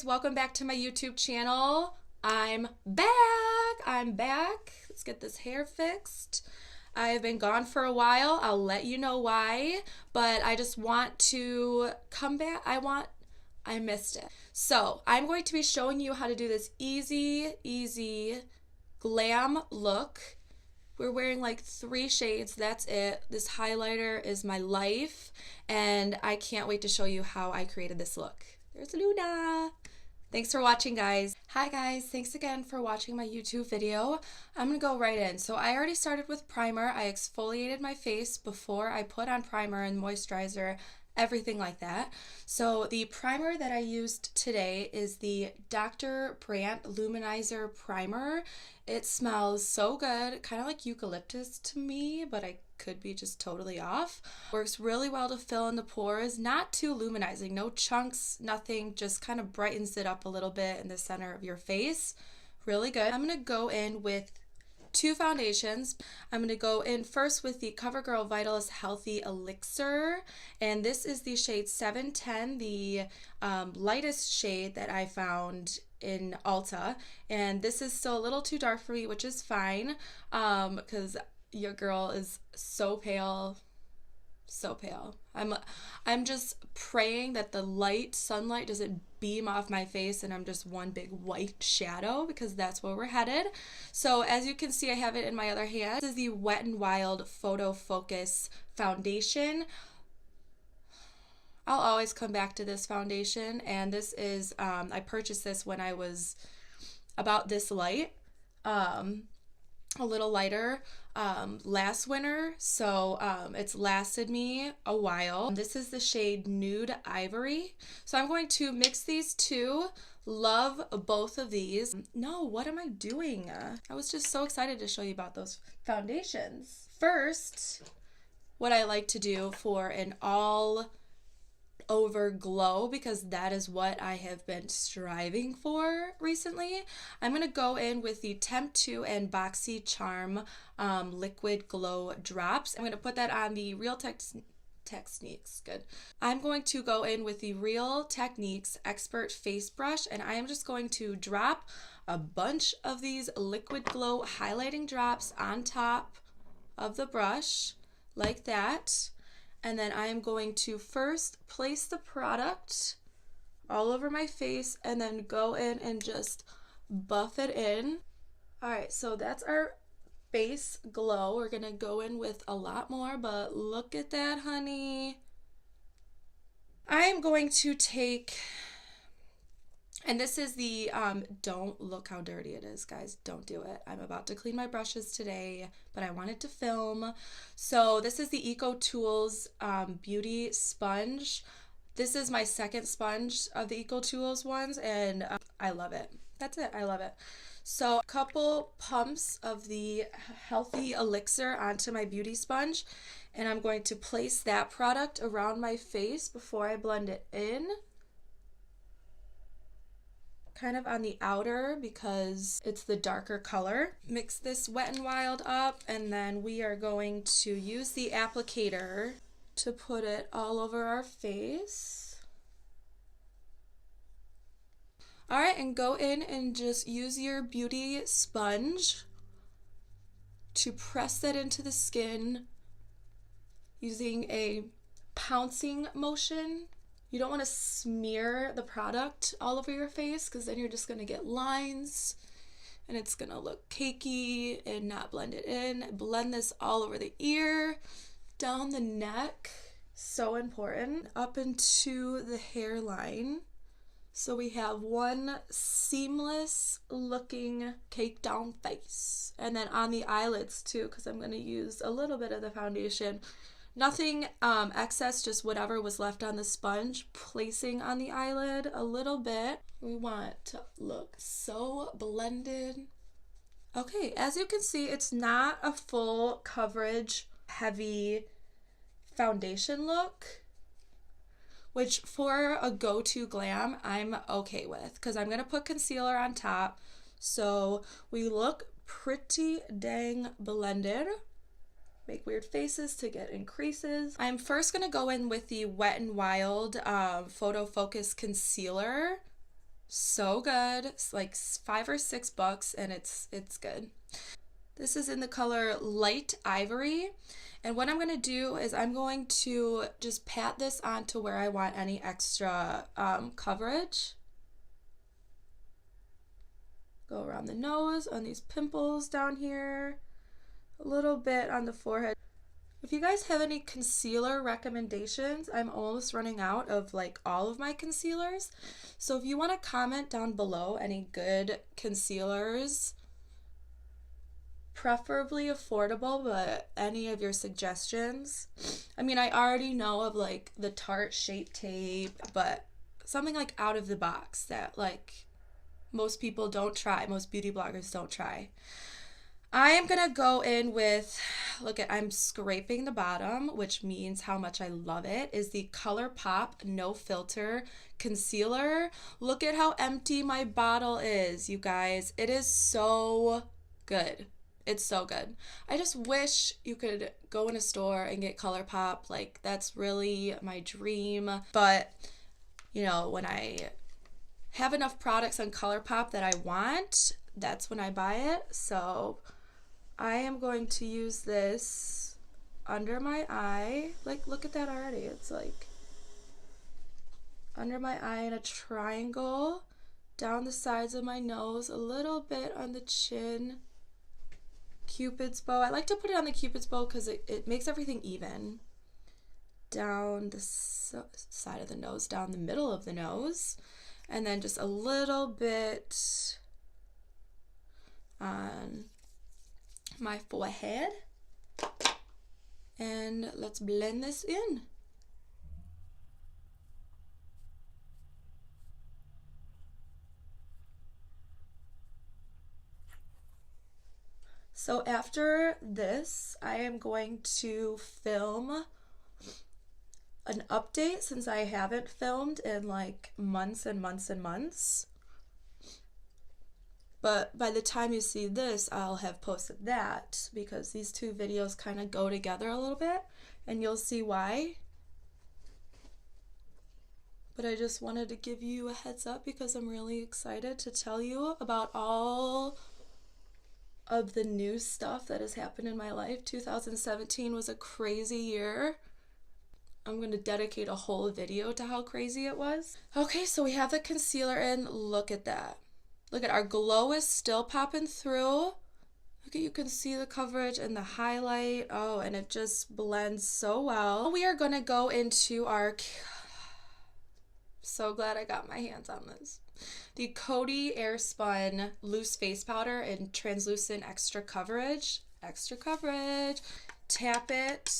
guys, welcome back to my YouTube channel. I'm back. Let's get this hair fixed. I have been gone for a while. I'll let you know why, but I just want to come back. I missed it. So I'm going to be showing you how to do this easy glam look. We're wearing like 3 shades, that's it. This highlighter is my life, and I can't wait to show you how I created this look. There's Luna. Thanks for watching, guys. Hi guys, thanks again for watching my YouTube video. I'm gonna go right in. So I already started with primer. I exfoliated my face before I put on primer and moisturizer, everything like that. So the primer that I used today is the Dr. Brandt Luminizer Primer. It smells so good, kind of like eucalyptus to me, but I could be just totally off. Works really well to fill in the pores, not too luminizing, no chunks, nothing, just kind of brightens it up a little bit in the center of your face. Really good. I'm gonna go in with 2 foundations. I'm going to go in first with the Covergirl Vitalist Healthy Elixir, and this is the shade 710, the lightest shade that I found in Ulta, and this is still a little too dark for me, which is fine, because your girl is so pale. So pale. I'm just praying that the sunlight doesn't beam off my face and I'm just one big white shadow, because that's where we're headed. So as you can see, I have it in my other hand. This is the Wet n Wild Photofocus foundation. I'll always come back to this foundation, and this is I purchased this when I was about this light, a little lighter, last winter, so it's lasted me a while. This is the shade Nude Ivory. So I'm going to mix these two. Love both of these. No, what am I doing? I was just so excited to show you about those foundations. First, what I like to do for an all over glow, because that is what I have been striving for recently, I'm going to go in with the Temptu and Boxy Charm liquid glow drops. I'm going to put that on the Real Techniques. Good. I'm going to go in with the Real Techniques Expert Face Brush, and I am just going to drop a bunch of these liquid glow highlighting drops on top of the brush like that. And then I am going to first place the product all over my face and then go in and just buff it in. All right, so that's our base glow. We're gonna go in with a lot more, but look at that, honey. I am going to take, and this is the, don't look how dirty it is, guys. Don't do it. I'm about to clean my brushes today, but I wanted to film. So this is the EcoTools Beauty Sponge. This is my second sponge of the EcoTools ones, and I love it. That's it. I love it. So a couple pumps of the Healthy Elixir onto my beauty sponge, and I'm going to place that product around my face before I blend it in. Kind of on the outer because it's the darker color. Mix this Wet n Wild up, and then we are going to use the applicator to put it all over our face. All right, and go in and just use your beauty sponge to press that into the skin using a pouncing motion. You don't want to smear the product all over your face, because then you're just going to get lines and it's going to look cakey and not blend it in. Blend this all over the ear, down the neck, so important, up into the hairline. So we have one seamless looking cake down face. And then on the eyelids too, because I'm going to use a little bit of the foundation. Nothing excess, just whatever was left on the sponge, placing on the eyelid a little bit. We want to look so blended. Okay, as you can see, it's not a full coverage, heavy foundation look, which for a go-to glam, I'm okay with, because I'm going to put concealer on top, so we look pretty dang blended. Make weird faces to get increases. I'm first going to go in with the Wet n Wild Photofocus Concealer. So good. It's like $5 or $6 and it's good. This is in the color Light Ivory. And what I'm going to do is I'm going to just pat this onto where I want any extra coverage. Go around the nose, on these pimples down here, a little bit on the forehead. If you guys have any concealer recommendations, I'm almost running out of like all of my concealers. So if you want to comment down below any good concealers, preferably affordable, but any of your suggestions. I mean, I already know of like the Tarte Shape Tape, but something like out of the box that like most people don't try, most beauty bloggers don't try. I am gonna go in with, look at, I'm scraping the bottom, which means how much I love it, is the Colourpop No Filter Concealer. Look at how empty my bottle is, you guys. It is so good. It's so good. I just wish you could go in a store and get Colourpop. Like, that's really my dream. But, you know, when I have enough products on Colourpop that I want, that's when I buy it. So I am going to use this under my eye. Like, look at that already. It's like under my eye in a triangle, down the sides of my nose, a little bit on the chin. Cupid's bow. I like to put it on the Cupid's bow because it makes everything even. Down the side of the nose, down the middle of the nose. And then just a little bit on my forehead. And let's blend this in. So after this, I am going to film an update since I haven't filmed in like months and months and months. But by the time you see this, I'll have posted that because these two videos kind of go together a little bit and you'll see why. But I just wanted to give you a heads up because I'm really excited to tell you about all of the new stuff that has happened in my life. 2017 was a crazy year. I'm going to dedicate a whole video to how crazy it was. Okay, so we have the concealer in. Look at that. Look at our glow is still popping through. Look at, you can see the coverage and the highlight. Oh, and it just blends so well. We are going to go into our, so glad I got my hands on this, the Coty Airspun Loose Face Powder in Translucent Extra Coverage. Extra coverage. Tap it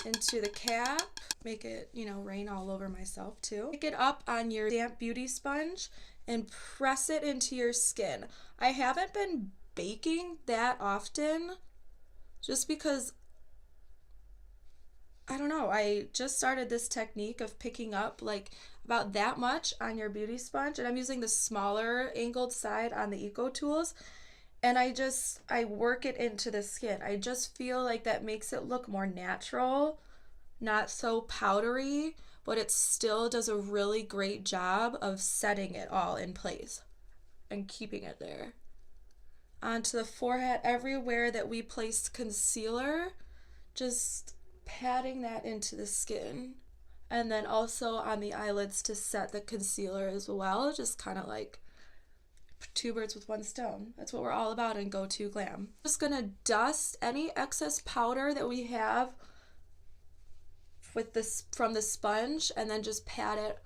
into the cap. Make it, you know, rain all over myself too. Pick it up on your damp beauty sponge and press it into your skin. I haven't been baking that often just because, I don't know, I just started this technique of picking up like about that much on your beauty sponge, and I'm using the smaller angled side on the Eco Tools, and I work it into the skin. I just feel like that makes it look more natural, not so powdery, but it still does a really great job of setting it all in place and keeping it there. Onto the forehead, everywhere that we placed concealer, just patting that into the skin. And then also on the eyelids to set the concealer as well, just kind of like two birds with one stone. That's what we're all about in Go To Glam. Just gonna dust any excess powder that we have with this from the sponge and then just pat it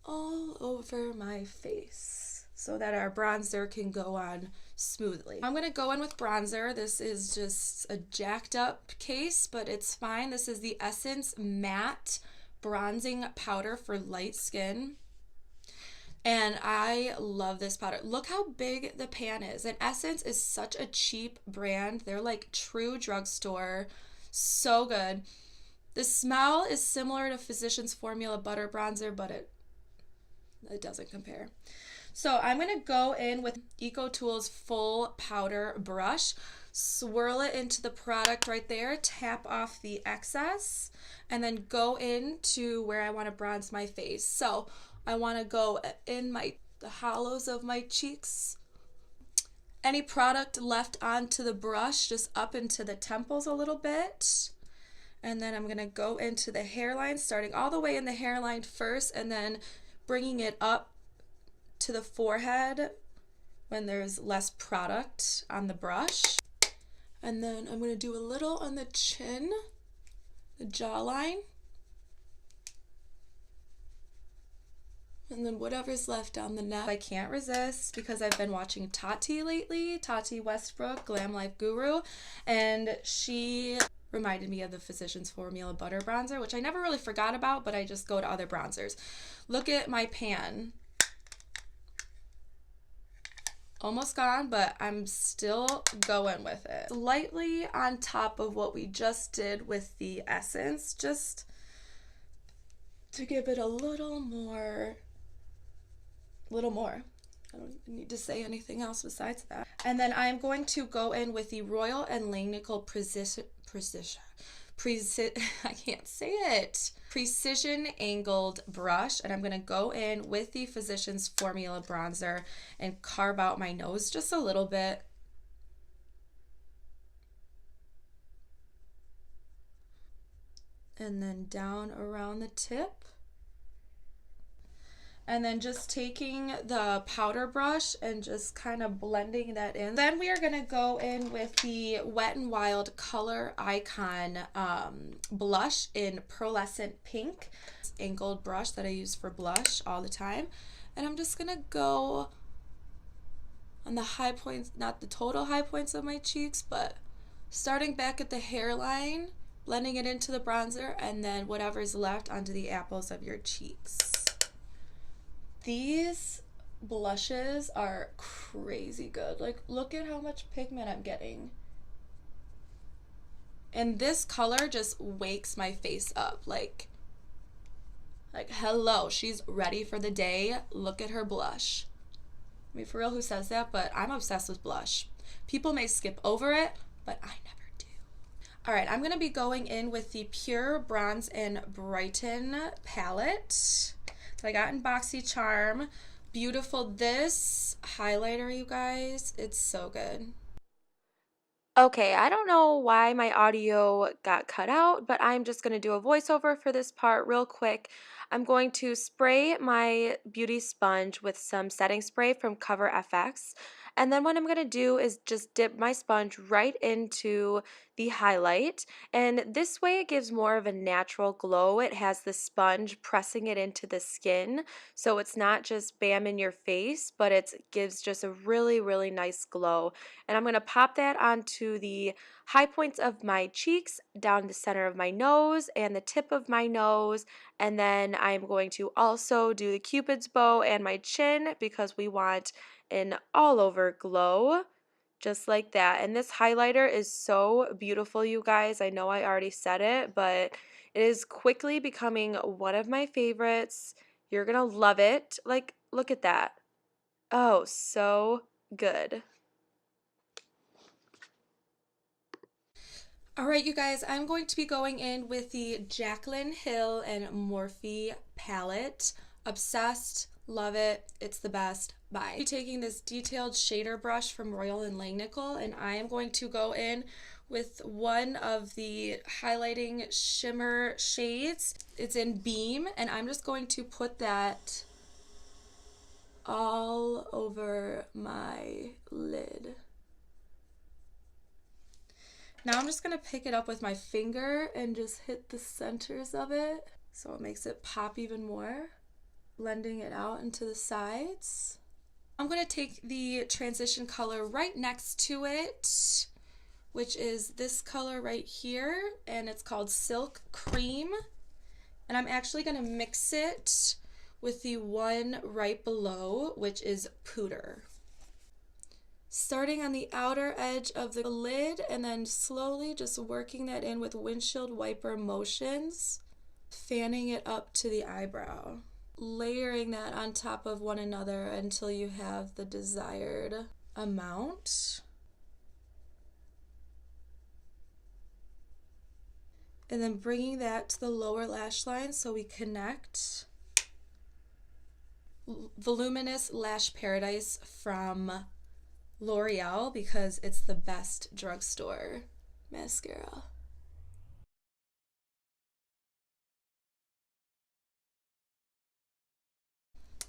all over my face so that our bronzer can go on smoothly. I'm gonna go in with bronzer. This is just a jacked up case, but it's fine. This is the Essence Matte Bronzing Powder for light skin. And I love this powder. Look how big the pan is. And Essence is such a cheap brand. They're like true drugstore. So good. The smell is similar to Physicians Formula Butter Bronzer, but it doesn't compare. So I'm going to go in with Eco Tools Full Powder Brush, swirl it into the product right there, tap off the excess, and then go into where I want to bronze my face. So I want to go in the hollows of my cheeks. Any product left onto the brush, just up into the temples a little bit. And then I'm going to go into the hairline, starting all the way in the hairline first, and then bringing it up to the forehead when there's less product on the brush. And then I'm going to do a little on the chin, the jawline. And then whatever's left on the neck. I can't resist because I've been watching Taupe lately, Taupe Westbrook, Glam Life Guru, and she reminded me of the Physicians Formula Butter Bronzer, which I never really forgot about, but I just go to other bronzers. Look at my pan. Almost gone, but I'm still going with it. Lightly on top of what we just did with the essence, just to give it a little more. I don't need to say anything else besides that. And then I'm going to go in with the Royal and Langnickel Precision Angled Brush, and I'm going to go in with the Physicians Formula Bronzer and carve out my nose just a little bit. And then down around the tip. And then just taking the powder brush and just kind of blending that in. Then we are going to go in with the Wet n Wild Coloricon blush in Pearlescent Pink. It's an angled brush that I use for blush all the time. And I'm just going to go on the high points, not the total high points of my cheeks, but starting back at the hairline, blending it into the bronzer, and then whatever's left onto the apples of your cheeks. These blushes are crazy good. Like, look at how much pigment I'm getting. And this color just wakes my face up. Like hello, she's ready for the day. Look at her blush. I mean, for real, who says that? But I'm obsessed with blush. People may skip over it, but I never do. All right, I'm going to be going in with the Pure Bronze and Brighten palette that I got in BoxyCharm. Beautiful. This highlighter, you guys, it's so good. Okay, I don't know why my audio got cut out, but I'm just going to do a voiceover for this part real quick. I'm going to spray my beauty sponge with some setting spray from Coverfx. And then what I'm going to do is just dip my sponge right into the highlight. And this way it gives more of a natural glow. It has the sponge pressing it into the skin. So it's not just bam in your face, but it gives just a really, really nice glow. And I'm going to pop that onto the high points of my cheeks, down the center of my nose and the tip of my nose. And then I'm going to also do the Cupid's bow and my chin because we want an all over glow, just like that. And this highlighter is so beautiful, you guys. I know I already said it, but it is quickly becoming one of my favorites. You're gonna love it. Like, look at that. Oh, so good. All right, you guys, I'm going to be going in with the Jaclyn Hill and Morphe palette. Obsessed. Love it. It's the best. Bye. I'm taking this detailed shader brush from Royal and Langnickel, and I am going to go in with one of the highlighting shimmer shades. It's in Beam, and I'm just going to put that all over my lid. Now I'm just going to pick it up with my finger and just hit the centers of it so it makes it pop even more. Blending it out into the sides. I'm going to take the transition color right next to it, which is this color right here, and it's called Silk Cream. And I'm actually going to mix it with the one right below, which is Pooter. Starting on the outer edge of the lid and then slowly just working that in with windshield wiper motions, fanning it up to the eyebrow. Layering that on top of one another until you have the desired amount. And then bringing that to the lower lash line so we connect. Voluminous Lash Paradise from L'Oreal because it's the best drugstore mascara.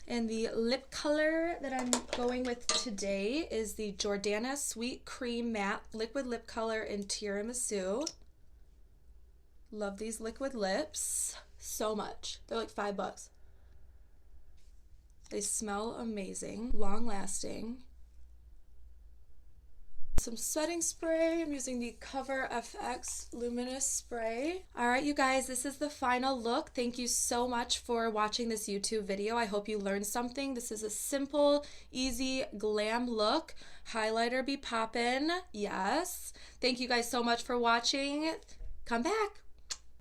And the lip color that I'm going with today is the Jordana Sweet Cream Matte Liquid Lip Color in Tiramisu. Love these liquid lips so much. They're like $5. They smell amazing, long lasting. Some setting spray. I'm using the Coverfx Luminous Spray. Alright you guys, this is the final look. Thank you so much for watching this YouTube video. I hope you learned something. This is a simple, easy, glam look. Highlighter be poppin'. Yes. Thank you guys so much for watching. Come back.